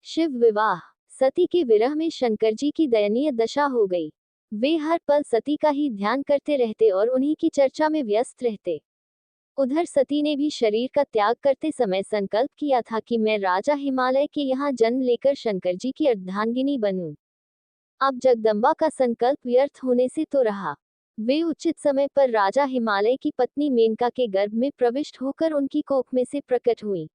शिव विवाह। सती के विरह में शंकर जी की दयनीय दशा हो गई। वे हर पल सती का ही ध्यान करते रहते और उन्हीं की चर्चा में व्यस्त रहते। उधर सती ने भी शरीर का त्याग करते समय संकल्प किया था कि मैं राजा हिमालय के यहाँ जन्म लेकर शंकर जी की अर्धांगिनी बनूं। अब जगदम्बा का संकल्प व्यर्थ होने से तो रहा। वे उचित समय पर राजा हिमालय की पत्नी मेनका के गर्भ में प्रविष्ट होकर उनकी कोख में से प्रकट हुई।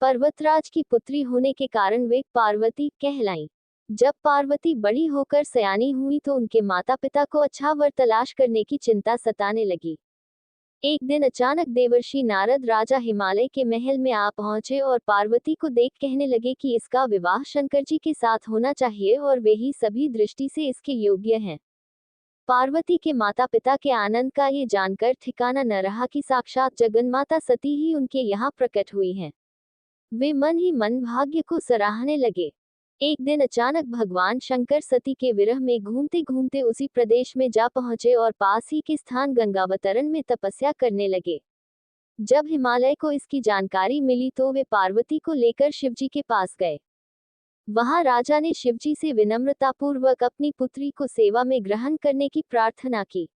पर्वतराज की पुत्री होने के कारण वे पार्वती कहलाईं। जब पार्वती बड़ी होकर सयानी हुई तो उनके माता पिता को अच्छा वर तलाश करने की चिंता सताने लगी। एक दिन अचानक देवर्षि नारद राजा हिमालय के महल में आ पहुंचे और पार्वती को देख कहने लगे कि इसका विवाह शंकर जी के साथ होना चाहिए और वे ही सभी दृष्टि से इसके योग्य हैं। पार्वती के माता पिता के आनंद का ये जानकर ठिकाना न रहा कि साक्षात जगन्माता सती ही उनके यहाँ प्रकट हुई हैं। वे मन ही मन भाग्य को सराहने लगे। एक दिन अचानक भगवान शंकर सती के विरह में घूमते घूमते उसी प्रदेश में जा पहुंचे और पास ही के स्थान गंगावतरण में तपस्या करने लगे। जब हिमालय को इसकी जानकारी मिली तो वे पार्वती को लेकर शिवजी के पास गए। वहां राजा ने शिवजी से विनम्रतापूर्वक अपनी पुत्री को सेवा में ग्रहण करने की प्रार्थना की।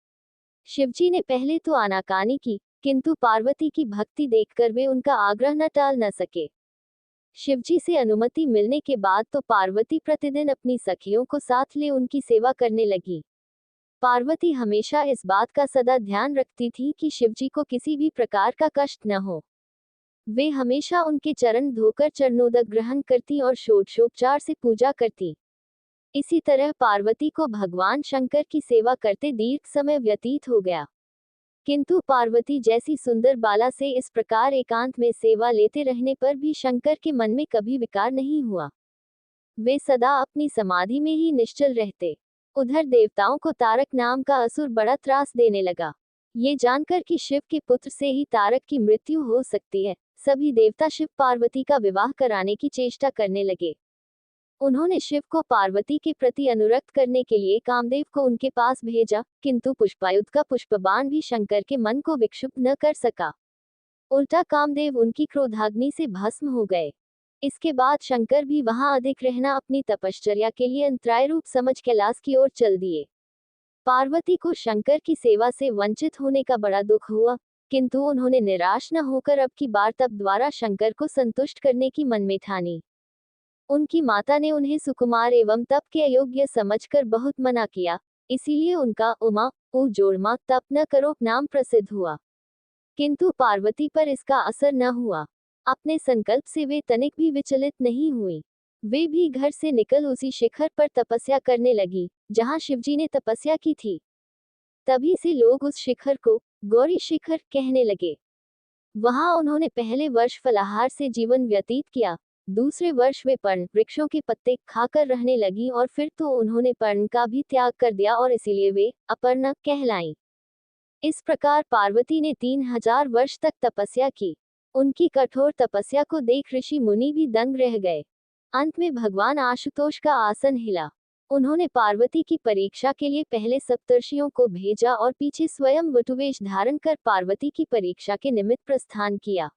शिवजी ने पहले तो आनाकानी की, किंतु पार्वती की भक्ति देखकर वे उनका आग्रह न टाल न सके। शिवजी से अनुमति मिलने के बाद तो पार्वती प्रतिदिन अपनी सखियों को साथ ले उनकी सेवा करने लगी। पार्वती हमेशा इस बात का सदा ध्यान रखती थी कि शिवजी को किसी भी प्रकार का कष्ट न हो। वे हमेशा उनके चरण धोकर चरणोदक ग्रहण करती और षोडशोपचार से पूजा करती। इसी तरह पार्वती को भगवान शंकर की सेवा करते दीर्घ समय व्यतीत हो गया। किंतु पार्वती जैसी सुंदर बाला से इस प्रकार एकांत में सेवा लेते रहने पर भी शंकर के मन में कभी विकार नहीं हुआ। वे सदा अपनी समाधि में ही निश्चल रहते। उधर देवताओं को तारक नाम का असुर बड़ा त्रास देने लगा। ये जानकर कि शिव के पुत्र से ही तारक की मृत्यु हो सकती है, सभी देवता शिव पार्वती का विवाह कराने की चेष्टा करने लगे। उन्होंने शिव को पार्वती के प्रति अनुरक्त करने के लिए कामदेव को उनके पास भेजा, किंतु पुष्पायुध का पुष्पबाण भी शंकर के मन को विक्षुब्ध न कर सका। उल्टा कामदेव उनकी क्रोधाग्नि से भस्म हो गए। इसके बाद शंकर भी वहां अधिक रहना अपनी तपश्चर्या के लिए अंतराय रूप समझ कैलाश की ओर चल दिए। पार्वती को शंकर की सेवा से वंचित होने का बड़ा दुख हुआ, किंतु उन्होंने निराश न होकर अब की बार तप द्वारा शंकर को संतुष्ट करने की मन में ठानी। उनकी माता ने उन्हें सुकुमार एवं तप के अयोग्य समझकर बहुत मना किया, इसीलिए उनका उमा जोड़मा तप न करो नाम प्रसिद्ध हुआ। किंतु पार्वती पर इसका असर न हुआ। अपने संकल्प से वे तनिक भी विचलित नहीं हुई। वे भी घर से निकल उसी शिखर पर तपस्या करने लगी जहां शिवजी ने तपस्या की थी। तभी से लोग उस शिखर को गौरी शिखर कहने लगे। वहां उन्होंने पहले वर्ष फलाहार से जीवन व्यतीत किया, दूसरे वर्ष वे पर्ण वृक्षों के पत्ते खाकर रहने लगी और फिर तो उन्होंने पर्ण का भी त्याग कर दिया और इसीलिए वे अपर्णा कहलाईं। इस प्रकार पार्वती ने 3000 वर्ष तक तपस्या की। उनकी कठोर तपस्या को देख ऋषि मुनि भी दंग रह गए। अंत में भगवान आशुतोष का आसन हिला। उन्होंने पार्वती की परीक्षा के लिए पहले सप्तर्षियों को भेजा और पीछे स्वयं वटुवेश धारण कर पार्वती की परीक्षा के निमित्त प्रस्थान किया।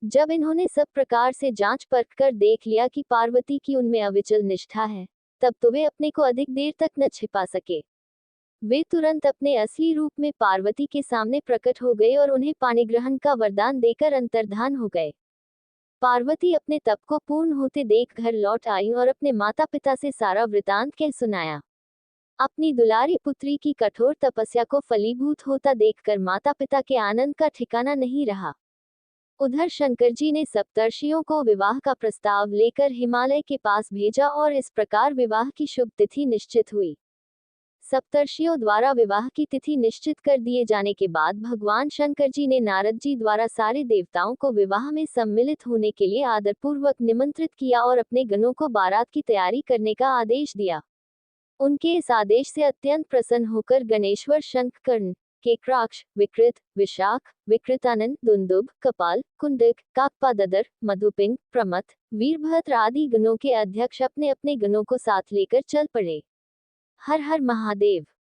जब इन्होंने सब प्रकार से जांच परख कर देख लिया कि पार्वती की उनमें अविचल निष्ठा है, तब तो वे अपने को अधिक देर तक न छिपा सके। वे तुरंत अपने असली रूप में पार्वती के सामने प्रकट हो गए और उन्हें पाणिग्रहण का वरदान देकर अंतर्धान हो गए। पार्वती अपने तप को पूर्ण होते देख घर लौट आई और अपने माता पिता से सारा वृतांत कह सुनाया। अपनी दुलारी पुत्री की कठोर तपस्या को फलीभूत होता देखकर माता पिता के आनंद का ठिकाना नहीं रहा। उधर शंकर जी ने सप्तर्षियों को विवाह का प्रस्ताव लेकर हिमालय के पास भेजा और इस प्रकार विवाह की शुभ तिथि निश्चित हुई। सप्तर्षियों द्वारा विवाह की तिथि निश्चित कर दिए जाने के बाद भगवान शंकर जी ने नारद जी द्वारा सारे देवताओं को विवाह में सम्मिलित होने के लिए आदरपूर्वक निमंत्रित किया और अपने गणों को बारात की तैयारी करने का आदेश दिया। उनके इस आदेश से अत्यंत प्रसन्न होकर गणेश्वर शंखकर्ण, केक्राक्ष, विकृत, विशाख, विकृतानंद, दुंदुभ, कपाल, कुंडक, काकपाददर, मधुपिंग, प्रमथ, वीरभद्र आदि गणों के अध्यक्ष अपने अपने गणों को साथ लेकर चल पड़े। हर हर महादेव।